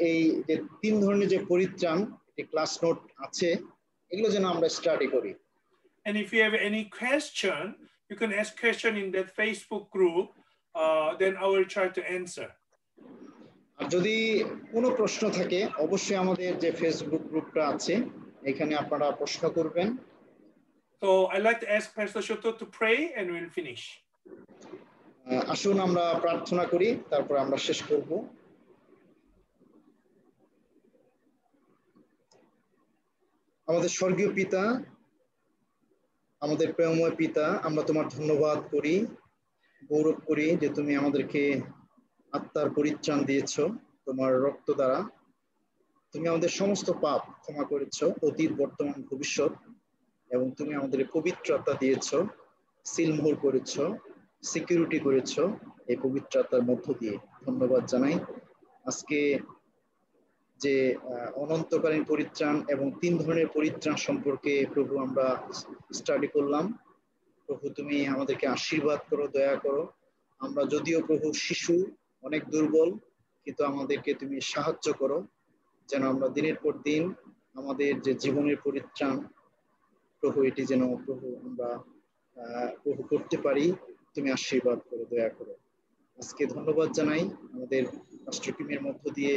এই যে তিন ধরনের যে পরিত্রাণ এই ক্লাস নোট আছে এগুলো যেন আমরা স্টাডি করি। And if you have any question, you can ask question in that Facebook group. Then I will try to answer. আর যদি কোনো প্রশ্ন থাকে অবশ্যই আমাদের যে ফেসবুক গ্রুপটা আছে এখানে আপনারা প্রশ্ন করবেন। So I'd like to ask Pastor Shoto to pray and we'll finish. আসুন আমরা প্রার্থনা করি, তারপর আমরা শেষ করব। আমাদের স্বর্গীয় পিতা, আমাদের প্রেমময় পিতা, আমরা তোমার ধন্যবাদ করি, গৌরব করি যে তুমি আমাদেরকে আত্মার পরিত্রাণ দিয়েছো তোমার রক্ত দ্বারা। তুমি আমাদের সমস্ত পাপ ক্ষমা করেছো, অতীত, বর্তমান, ভবিষ্যৎ, এবং তুমি আমাদের পবিত্র আত্মা দিয়েছো, সিলমোহর করেছো, সিকিউরিটি করেছো এই পবিত্র আত্মার মধ্য দিয়ে। ধন্যবাদ জানাই। আজকে যে অনন্তকালীন পরিত্রাণ এবং তিন ধরনের পরিত্রাণ সম্পর্কে প্রভু আমরা স্টাডি করলাম। প্রভু তুমি আমাদেরকে আশীর্বাদ করো, দয়া করো। আমরা যদিও প্রভু শিশু, অনেক দুর্বল, কিন্তু আমাদেরকে তুমি সাহায্য করো যেন আমরা দিনের পর দিন আমাদের যে জীবনের পরিত্রাণ প্রভু এটি যেন প্রভু আমরা প্রভু করতে পারি। তুমি আশীর্বাদ করো, দয়া করো। আজকে ধন্যবাদ জানাই আমাদের পাস্টর টিমের মধ্য দিয়ে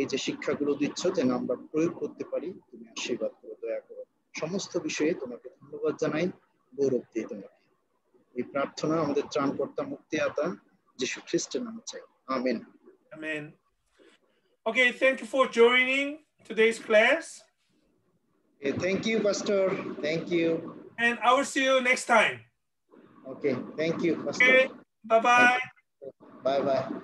এই যে শিক্ষাগুলো দিচ্ছ যেন আমরা প্রয়োগ করতে পারি। তুমি আশীর্বাদ করো, দয়া করো। সমস্ত বিষয়ে তোমাকে ধন্যবাদ জানাই, গৌরব দিই তোমাকে। এই প্রার্থনা আমাদের ত্রাণকর্তা মুক্তিদাতা যীশু খ্রিস্টের নামে চাই, amen. Amen. Okay, thank you for joining today's class. Thank you, Pastor. Thank you. And I will see you next time. Okay, thank you, Pastor. Okay, bye-bye. Bye-bye.